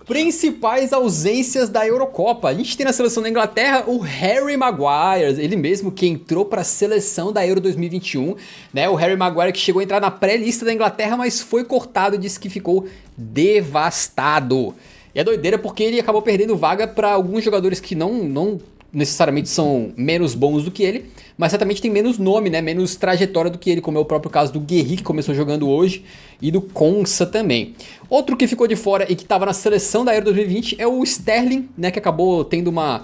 Principais ausências da Eurocopa. A gente tem na seleção da Inglaterra o Harry Maguire, ele mesmo que entrou para a seleção da Euro 2021, né? O Harry Maguire que chegou a entrar na pré-lista da Inglaterra, mas foi cortado e disse que ficou devastado. E é doideira porque ele acabou perdendo vaga para alguns jogadores que não necessariamente são menos bons do que ele, mas certamente tem menos nome, né? Menos trajetória do que ele, como é o próprio caso do Guerri, que começou jogando hoje, e do Konsa também. Outro que ficou de fora e que estava na seleção da Euro 2020 é o Sterling, né? Que acabou tendo uma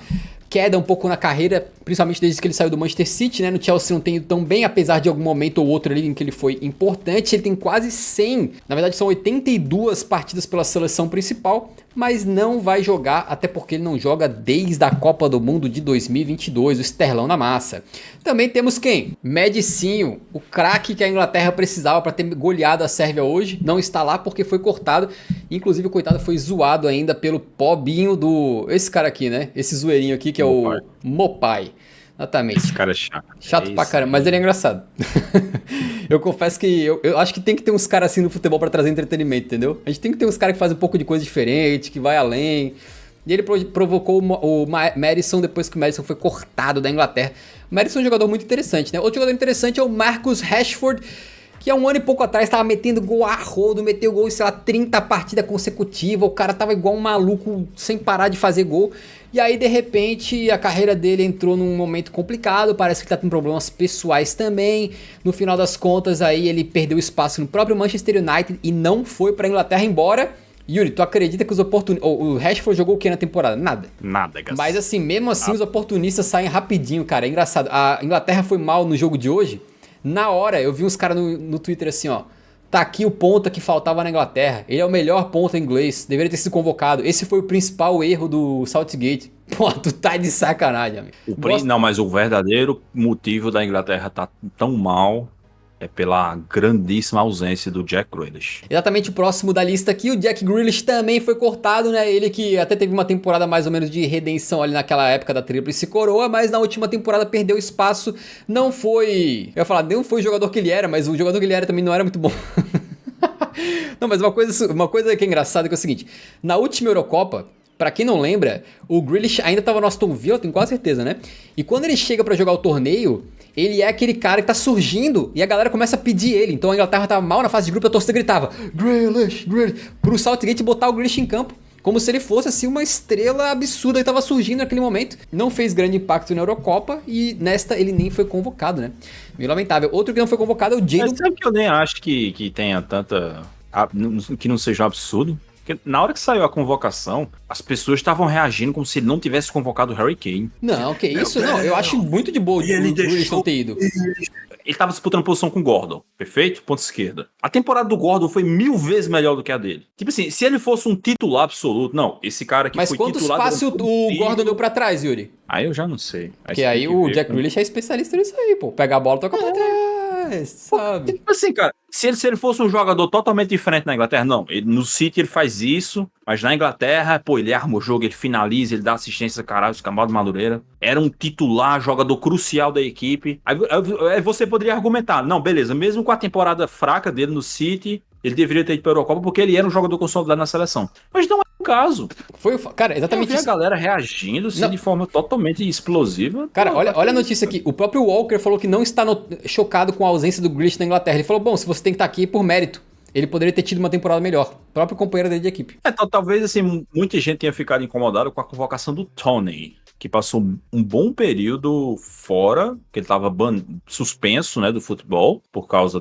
queda um pouco na carreira, principalmente desde que ele saiu do Manchester City, né? No Chelsea não tem ido tão bem, apesar de algum momento ou outro ali em que ele foi importante. Ele tem quase 100, na verdade são 82 partidas pela seleção principal, mas não vai jogar, até porque ele não joga desde a Copa do Mundo de 2022, o Sterlão na massa. Também temos quem? Medicinho, o craque que a Inglaterra precisava para ter goleado a Sérvia hoje, não está lá porque foi cortado. Inclusive o coitado foi zoado ainda pelo pobinho do... esse cara aqui, né? Esse zoeirinho aqui que é o Mopai. Exatamente. Esse cara é chato. Chato pra caramba, mas ele é engraçado. Eu confesso que eu acho que tem que ter uns caras assim no futebol pra trazer entretenimento, entendeu? A gente tem que ter uns caras que fazem um pouco de coisa diferente, que vai além. E ele provocou o Maddison depois que o Maddison foi cortado da Inglaterra. O Maddison é um jogador muito interessante, né? Outro jogador interessante é o Marcus Rashford, que há um ano e pouco atrás tava metendo gol a rodo, meteu gol em, sei lá, 30 partidas consecutivas, o cara tava igual um maluco, sem parar de fazer gol. E aí, de repente, a carreira dele entrou num momento complicado, parece que tá com problemas pessoais também. No final das contas, aí ele perdeu espaço no próprio Manchester United e não foi pra Inglaterra, embora... Yuri, tu acredita que os oportunistas... O Rashford jogou o que na temporada? Nada. Nada, Gas. Mas assim, mesmo assim, os oportunistas saem rapidinho, cara. É engraçado. A Inglaterra foi mal no jogo de hoje. Na hora, eu vi uns caras no Twitter assim, ó. Tá aqui o ponta que faltava na Inglaterra. Ele é o melhor ponta inglês. Deveria ter sido convocado. Esse foi o principal erro do Southgate. Pô, tu tá de sacanagem, amigo. Não, mas o verdadeiro motivo da Inglaterra tá tão mal é pela grandíssima ausência do Jack Grealish. Exatamente o próximo da lista aqui, o Jack Grealish também foi cortado, né? Ele que até teve uma temporada mais ou menos de redenção ali naquela época da Tríplice Coroa, mas na última temporada perdeu espaço, não foi... Eu ia falar, não foi o jogador que ele era, mas o jogador que ele era também não era muito bom. Não, mas uma coisa que é engraçada é que é o seguinte, na última Eurocopa, pra quem não lembra, o Grealish ainda tava no Aston Villa, tenho quase certeza, né? E quando ele chega pra jogar o torneio, ele é aquele cara que tá surgindo e a galera começa a pedir ele. Então a Inglaterra tava mal na fase de grupo, a torcida gritava Grealish, Grealish, pro Southgate botar o Grealish em campo. Como se ele fosse assim uma estrela absurda que tava surgindo naquele momento. Não fez grande impacto na Eurocopa e nesta ele nem foi convocado, né? Meio lamentável. Outro que não foi convocado é o Jadon. Sabe que eu nem acho que tenha tanta... que não seja um absurdo? Porque na hora que saiu a convocação, as pessoas estavam reagindo como se ele não tivesse convocado o Harry Kane. Não, que isso? Não, eu acho muito de boa o Grealish não ter ido. Ele tava disputando posição com o Gordon, perfeito? Ponta esquerda. A temporada do Gordon foi 1000 vezes melhor do que a dele. Tipo assim, se ele fosse um titular absoluto, não, esse cara aqui foi titular... Mas quantos passes o Gordon deu pra trás, Yuri? Aí eu já não sei. Porque aí o Jack Grealish é especialista nisso aí, pô. Pegar a bola e tocar pra trás, sabe? Tipo assim, cara, se ele fosse um jogador totalmente diferente na Inglaterra, não. No City ele faz isso, mas na Inglaterra, pô, ele arma o jogo, ele finaliza, ele dá assistência, caralho, escambau de Madureira. Era um titular, jogador crucial da equipe. Aí você poderia argumentar, não, beleza, mesmo com a temporada fraca dele no City, ele deveria ter ido pra Eurocopa porque ele era um jogador consolidado na seleção. Mas não é o caso. Cara, exatamente isso. A galera reagindo assim, de forma totalmente explosiva. Cara, olha a notícia aqui. O próprio Walker falou que não está chocado com a ausência do Grealish na Inglaterra. Ele falou, bom, se você tem que estar aqui por mérito. Ele poderia ter tido uma temporada melhor. O próprio companheiro dele de equipe. Talvez assim, muita gente tenha ficado incomodado com a convocação do Tony, que passou um bom período fora, que ele estava suspenso, né, do futebol, por causa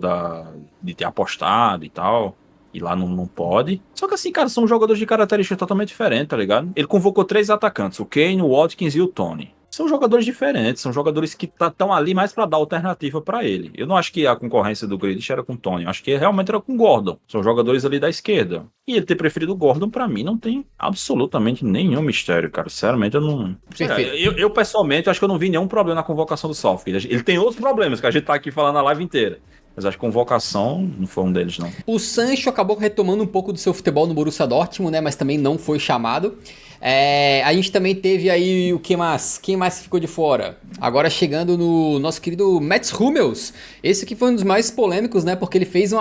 de ter apostado e tal, e lá não pode. Só que assim, cara, são jogadores de característica totalmente diferente, tá ligado? Ele convocou 3 atacantes, o Kane, o Watkins e o Tony. São jogadores diferentes, são jogadores que estão ali mais para dar alternativa para ele. Eu não acho que a concorrência do Grealish era com o Tony, eu acho que realmente era com o Gordon. São jogadores ali da esquerda. E ele ter preferido o Gordon, para mim, não tem absolutamente nenhum mistério, cara. Sinceramente, eu não... Eu pessoalmente, acho que eu não vi nenhum problema na convocação do Southgate. Ele tem outros problemas, que a gente tá aqui falando a live inteira. Mas acho que convocação não foi um deles, não. O Sancho acabou retomando um pouco do seu futebol no Borussia Dortmund, né? Mas também não foi chamado. A gente também teve aí o que mais? Quem mais ficou de fora? Agora chegando no nosso querido Mats Hummels. Esse aqui foi um dos mais polêmicos, né? Porque ele fez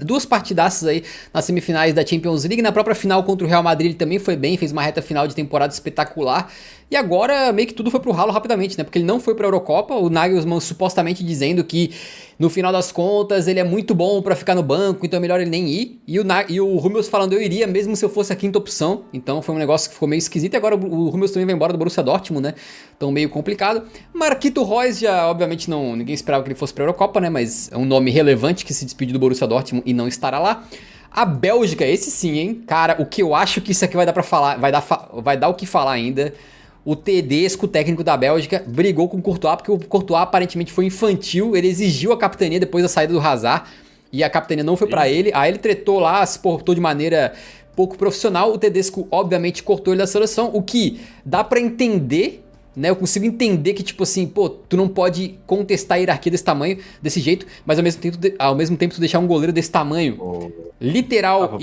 duas partidaças aí nas semifinais da Champions League. Na própria final contra o Real Madrid ele também foi bem, fez uma reta final de temporada espetacular. E agora meio que tudo foi pro ralo rapidamente, né? Porque ele não foi pra Eurocopa, o Nagelsmann supostamente dizendo que no final das contas ele é muito bom pra ficar no banco, então é melhor ele nem ir. E o Hummels falando, eu iria mesmo se eu fosse a quinta opção. Então foi um negócio que ficou meio esquisito. E agora o Hummels também vai embora do Borussia Dortmund, né? Então meio complicado. Marquito Reus já, obviamente, ninguém esperava que ele fosse pra Eurocopa, né? Mas é um nome relevante que se despediu do Borussia Dortmund e não estará lá. A Bélgica, esse sim, hein? Cara, o que eu acho que isso aqui vai dar pra falar, vai dar o que falar ainda. O Tedesco, o técnico da Bélgica, brigou com o Courtois, porque o Courtois aparentemente foi infantil, ele exigiu a capitania depois da saída do Hazard, e a capitania não foi pra ele, aí ele tretou lá, se portou de maneira pouco profissional, o Tedesco obviamente cortou ele da seleção, o que dá pra entender, né, eu consigo entender que tipo assim, pô, tu não pode contestar a hierarquia desse tamanho, desse jeito, mas ao mesmo tempo tu deixar um goleiro desse tamanho, literal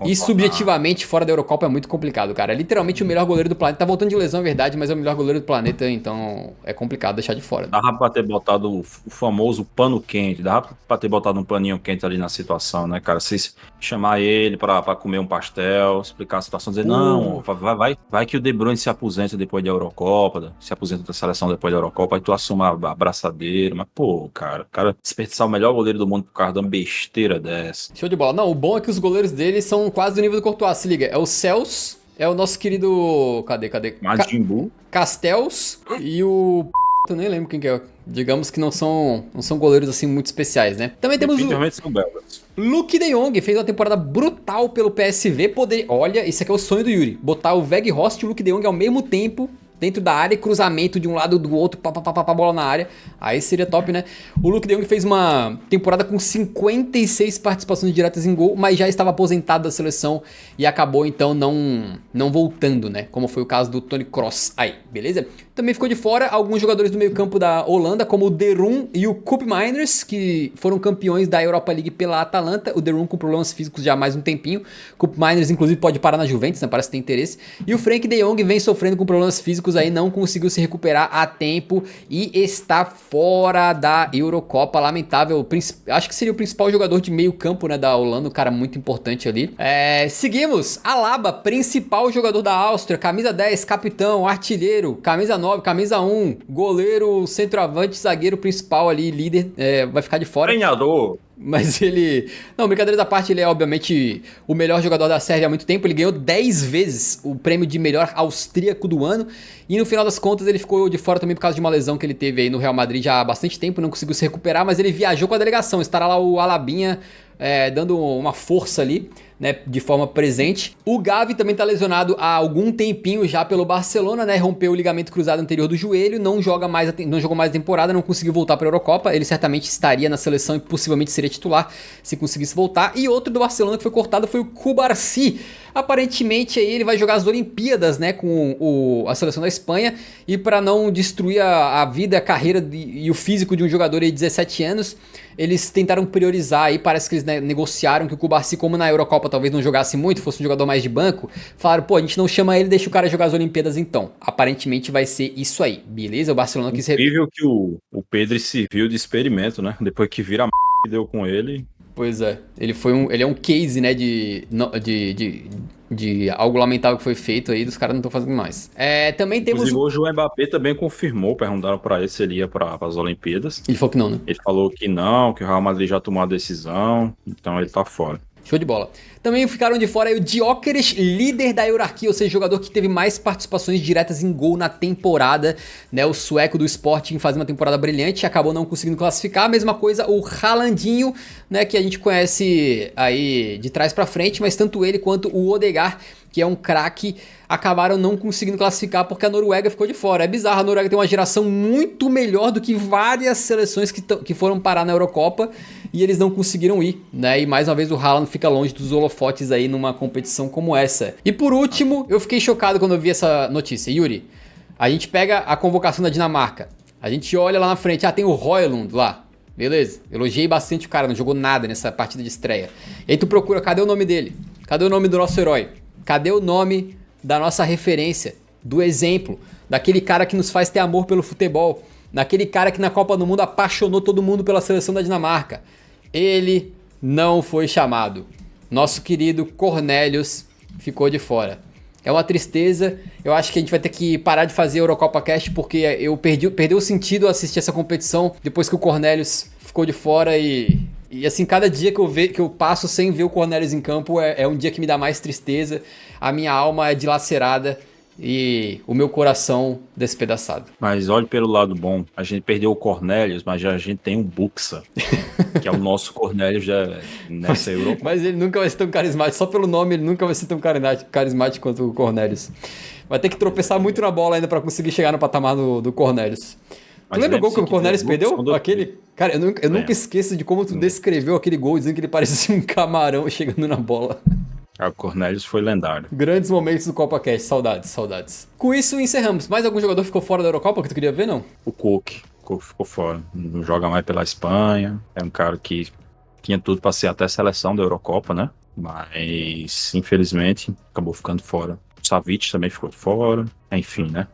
e subjetivamente fora da Eurocopa é muito complicado, cara. É literalmente o melhor goleiro do planeta. Tá voltando de lesão, é verdade, mas é o melhor goleiro do planeta, então é complicado deixar de fora. Dava pra ter botado o famoso pano quente, dava pra ter botado um paninho quente ali na situação, né, cara? Se chamar ele pra comer um pastel, explicar a situação, dizer, não, vai que o De Bruyne se aposenta depois da Eurocopa, se aposenta da seleção depois da Eurocopa, aí tu assuma a abraçadeira, mas pô, cara, o cara desperdiçar o melhor goleiro do mundo por causa de uma besteira dessa. Show de bola. Não, o bom é que os goleiros dele são quase do nível do Courtois, se liga. É o Celso, é o nosso querido... Cadê? Majin Buu. Castells e o... Eu nem lembro quem que é. Digamos que não são goleiros assim muito especiais, né? Também temos são belgas. Luke de Jong, fez uma temporada brutal pelo PSV. Olha, esse aqui é o sonho do Yuri. Botar o Weghorst e o Luke de Jong ao mesmo tempo dentro da área, cruzamento de um lado do outro, bola na área. Aí seria top, né? O Luke de Jong fez uma temporada com 56 participações diretas em gol, mas já estava aposentado da seleção e acabou então não voltando, né? Como foi o caso do Toni Kroos aí, beleza? Também ficou de fora alguns jogadores do meio campo da Holanda, como o De Roon e o Koopmeiners, que foram campeões da Europa League pela Atalanta. O De Roon com problemas físicos já há mais um tempinho. Koopmeiners, inclusive, pode parar na Juventus, né? Parece que tem interesse. E o Frenkie de Jong vem sofrendo com problemas físicos aí, não conseguiu se recuperar a tempo e está fora da Eurocopa. Lamentável. Acho que seria o principal jogador de meio campo, né, da Holanda, um cara muito importante ali. Seguimos. Alaba, principal jogador da Áustria, camisa 10, capitão, artilheiro, camisa 9, camisa 1, goleiro, centroavante, zagueiro principal ali, líder, vai ficar de fora. Treinador. Mas ele... Não, brincadeira da parte, ele é obviamente o melhor jogador da Sérvia há muito tempo. Ele ganhou 10 vezes o prêmio de melhor austríaco do ano. E no final das contas ele ficou de fora também por causa de uma lesão que ele teve aí no Real Madrid já há bastante tempo. Não conseguiu se recuperar, mas ele viajou com a delegação. Estará lá o Alabinha dando uma força ali, né, de forma presente. O Gavi também tá lesionado há algum tempinho já pelo Barcelona, né, rompeu o ligamento cruzado anterior do joelho, não jogou mais a temporada, não conseguiu voltar para a Eurocopa. Ele certamente estaria na seleção e possivelmente seria titular se conseguisse voltar. E outro do Barcelona que foi cortado foi o Cubarsí. Aparentemente aí ele vai jogar as Olimpíadas, né, com a seleção da Espanha, e para não destruir a vida, a carreira e o físico de um jogador aí de 17 anos, eles tentaram priorizar aí, parece que eles, né, negociaram que o Cubarsí, como na Eurocopa talvez não jogasse muito, fosse um jogador mais de banco, falaram, pô, a gente não chama ele, deixa o cara jogar as Olimpíadas então. Aparentemente vai ser isso aí, beleza? O Barcelona quis... Incrível que o Pedri serviu de experimento, né? Depois que vira a que deu com ele. Pois é, ele é um case, né, de algo lamentável que foi feito aí, dos caras não estão fazendo mais. Também temos... Inclusive, hoje o Mbappé também confirmou, perguntaram pra ele se ele ia para as Olimpíadas. Ele falou que não, né? Ele falou que não, que o Real Madrid já tomou a decisão, então ele tá fora. Show de bola. Também ficaram de fora aí o Gyökeres, líder da hierarquia, ou seja, jogador que teve mais participações diretas em gol na temporada, né? O sueco do Sporting faz uma temporada brilhante, acabou não conseguindo classificar. A mesma coisa o Haalandinho, né, que a gente conhece aí de trás pra frente, mas tanto ele quanto o Odegaard, que é um craque, acabaram não conseguindo classificar porque a Noruega ficou de fora. É bizarro, a Noruega tem uma geração muito melhor do que várias seleções que foram parar na Eurocopa e eles não conseguiram ir, né? E mais uma vez o Haaland fica longe dos holofotes aí numa competição como essa. E por último, eu fiquei chocado quando eu vi essa notícia. Yuri, a gente pega a convocação da Dinamarca, a gente olha lá na frente, tem o Højlund lá. Beleza, elogiei bastante o cara, não jogou nada nessa partida de estreia. E aí tu procura, cadê o nome dele? Cadê o nome do nosso herói? Cadê o nome da nossa referência, do exemplo, daquele cara que nos faz ter amor pelo futebol, daquele cara que na Copa do Mundo apaixonou todo mundo pela seleção da Dinamarca. Ele não foi chamado. Nosso querido Cornelius ficou de fora. É uma tristeza, eu acho que a gente vai ter que parar de fazer Eurocopa Cast porque eu perdeu o sentido assistir essa competição depois que o Cornelius ficou de fora e assim, cada dia que eu passo sem ver o Cornelius em campo é um dia que me dá mais tristeza, a minha alma é dilacerada e o meu coração despedaçado. Mas olhe pelo lado bom, a gente perdeu o Cornelius, mas já a gente tem um Buxa, que é o nosso Cornelius nessa Europa. Mas ele nunca vai ser tão carismático, só pelo nome ele nunca vai ser tão carismático quanto o Cornelius. Vai ter que tropeçar muito na bola ainda pra conseguir chegar no patamar do Cornelius. Tu lembra o gol que o Cornelius perdeu? Aquele... Cara, eu nunca esqueço de como tu descreveu aquele gol, dizendo que ele parecia um camarão chegando na bola. O Cornelius foi lendário. Grandes momentos do CopaCast, saudades, saudades. Com isso encerramos. Mais algum jogador ficou fora da Eurocopa que tu queria ver, não? O Cook ficou fora. Não joga mais pela Espanha. É um cara que tinha tudo para ser até seleção da Eurocopa, né? Mas, infelizmente, acabou ficando fora. O Savic também ficou fora. Enfim, né?